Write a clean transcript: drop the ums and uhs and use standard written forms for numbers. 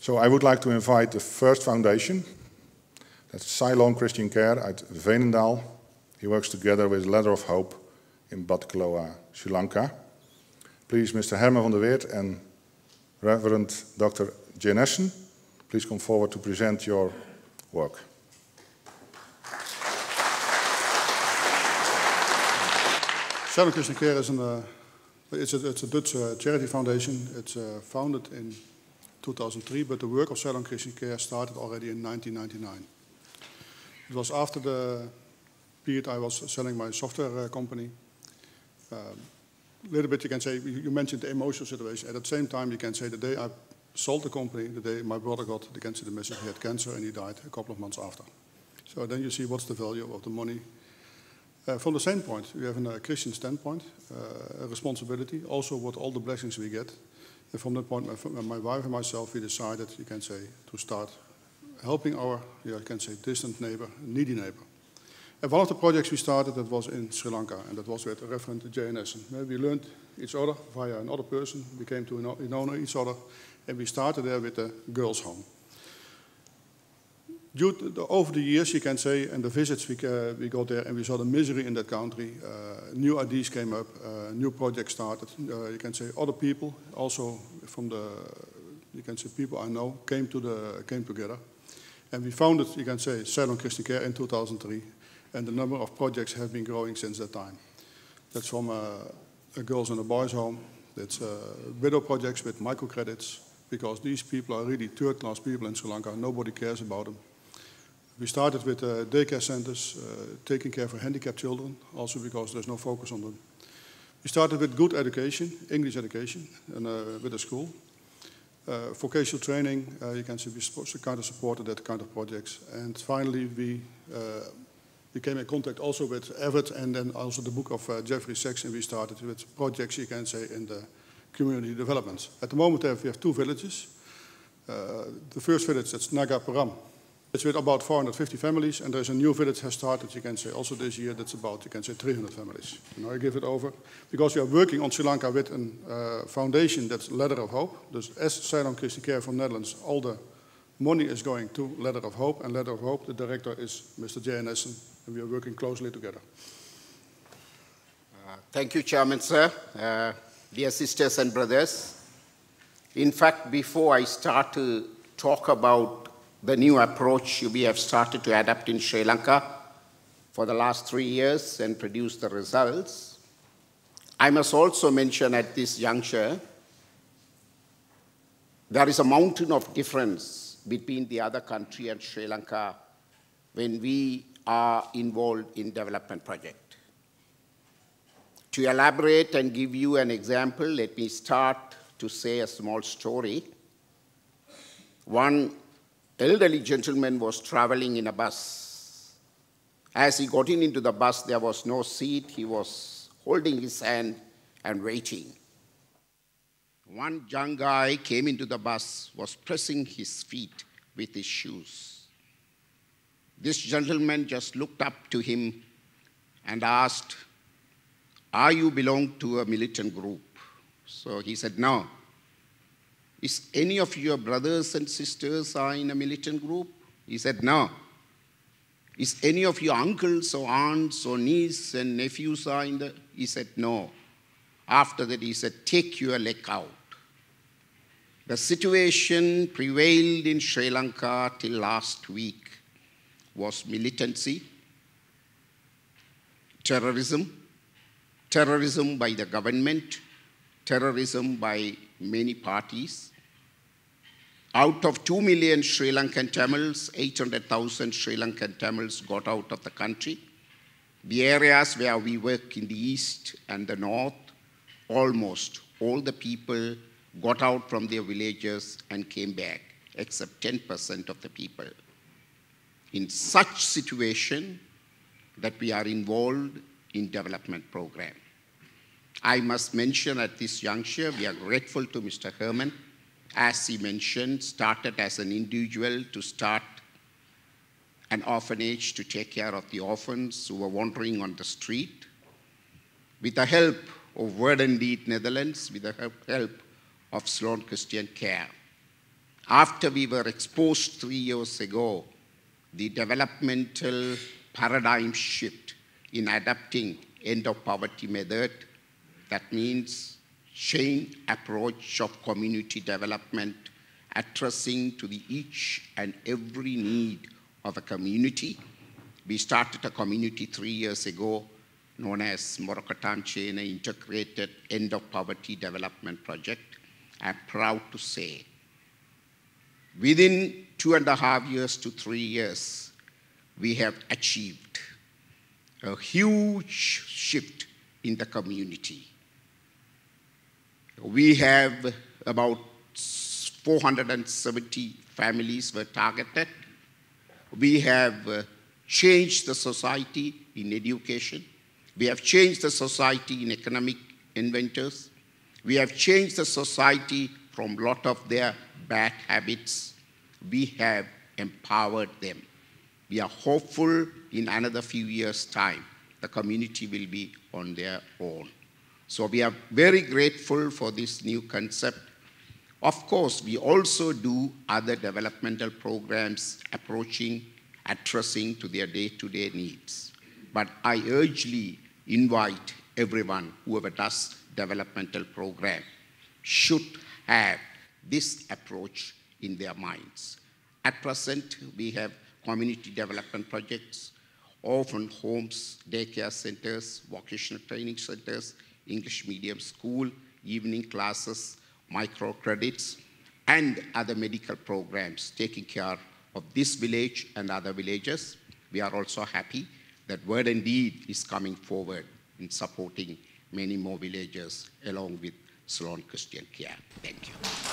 So I would like to invite the first foundation. That's Ceylon Christian Care uit Veenendaal. He works together with Ladder of Hope in Bat Kaloa, Sri Lanka. Please, Mr. Herman van der Weert and Reverend Dr. Jane Essen, please come forward to present your work. Ceylon Christian Care is it's a Dutch charity foundation. It's founded in 2003, but the work of Ceylon Christian Care started already in 1999. It was after the period I was selling my software company. A little bit, you can say, you mentioned the emotional situation. At the same time, you can say the day I sold the company, the day my brother got the message he had cancer and he died a couple of months after. So then you see what's the value of the money. From the same point, we have a Christian standpoint, a responsibility, also what all the blessings we get. And from that point, my wife and myself, we decided, you can say, to start helping our, you can say, distant neighbor, needy neighbor. And one of the projects we started, that was in Sri Lanka, and that was with Reverend Jane Essen. We learned each other via another person, we came to know each other, and we started there with a girls' home. Over the years, you can say, and the visits we got there, and we saw the misery in that country. New ideas came up, new projects started. You can say other people, also from the, you can say people I know, came together, and we founded, you can say, Ceylon Christian Care in 2003, and the number of projects have been growing since that time. That's from a girls and a boys home. That's widow projects with microcredits, because these people are really third-class people in Sri Lanka. Nobody cares about them. We started with daycare centers, taking care for handicapped children, also because there's no focus on them. We started with good education, English education, and with a school. Vocational training, you can see we kind of supported that kind of projects. And finally, we came in contact also with Everett and then also the book of Jeffrey Sachs, and we started with projects, you can say, in the community development. At the moment, we have 2 villages. The first village, that's Nagaparam. It's with about 450 families, and there's a new village has started, you can say, also this year, that's about, you can say, 300 families. Now I give it over, because we are working on Sri Lanka with a foundation that's Ladder of Hope. Dus as Ceylon Christian Care from Netherlands, all the money is going to Ladder of Hope, and Ladder of Hope, the director is Mr. J.N. Essen, and we are working closely together. Thank you, Chairman, sir. Dear sisters and brothers, in fact, before I start to talk about the new approach we have started to adapt in Sri Lanka for the last 3 years and produce the results, I must also mention at this juncture, there is a mountain of difference between the other country and Sri Lanka when we are involved in development project. To elaborate and give you an example, let me start to say a small story. One elderly gentleman was traveling in a bus. As he got into the bus, there was no seat. He was holding his hand and waiting. One young guy came into the bus, was pressing his feet with his shoes. This gentleman just looked up to him and asked, "Are you belong to a militant group?" So he said, "No." "Is any of your brothers and sisters are in a militant group?" He said, "No." "Is any of your uncles or aunts or nieces and nephews are in the?" He said, "No." After that, he said, "Take your leg out." The situation prevailed in Sri Lanka till last week was militancy, terrorism by the government, terrorism by many parties. Out of 2 million Sri Lankan Tamils, 800,000 Sri Lankan Tamils got out of the country. The areas where we work in the east and the north, almost all the people got out from their villages and came back, except 10% of the people. In such situation that we are involved in development program. I must mention at this juncture, we are grateful to Mr. Herman, as he mentioned, started as an individual to start an orphanage to take care of the orphans who were wandering on the street. With the help of Word and Deed Netherlands, with the help of Ceylon Christian Care. After we were exposed 3 years ago, the developmental paradigm shift in adapting end of poverty method, that means chain approach of community development, addressing to the each and every need of a community. We started a community 3 years ago known as Moroccotam Chain Integrated End of Poverty Development Project. I'm proud to say, within 2.5 years to 3 years, we have achieved a huge shift in the community. We have about 470 families were targeted. We have changed the society in education. We have changed the society in economic inventors. We have changed the society from a lot of their bad habits. We have empowered them. We are hopeful in another few years' time, the community will be on their own. So we are very grateful for this new concept. Of course, we also do other developmental programs addressing to their day-to-day needs. But I urgently invite everyone, whoever does developmental program, should have this approach in their minds. At present, we have community development projects, orphan homes, daycare centers, vocational training centers, English medium school, evening classes, microcredits, and other medical programs taking care of this village and other villages. We are also happy that Word and Deed is coming forward in supporting many more villages along with Ceylon Christian Care. Thank you.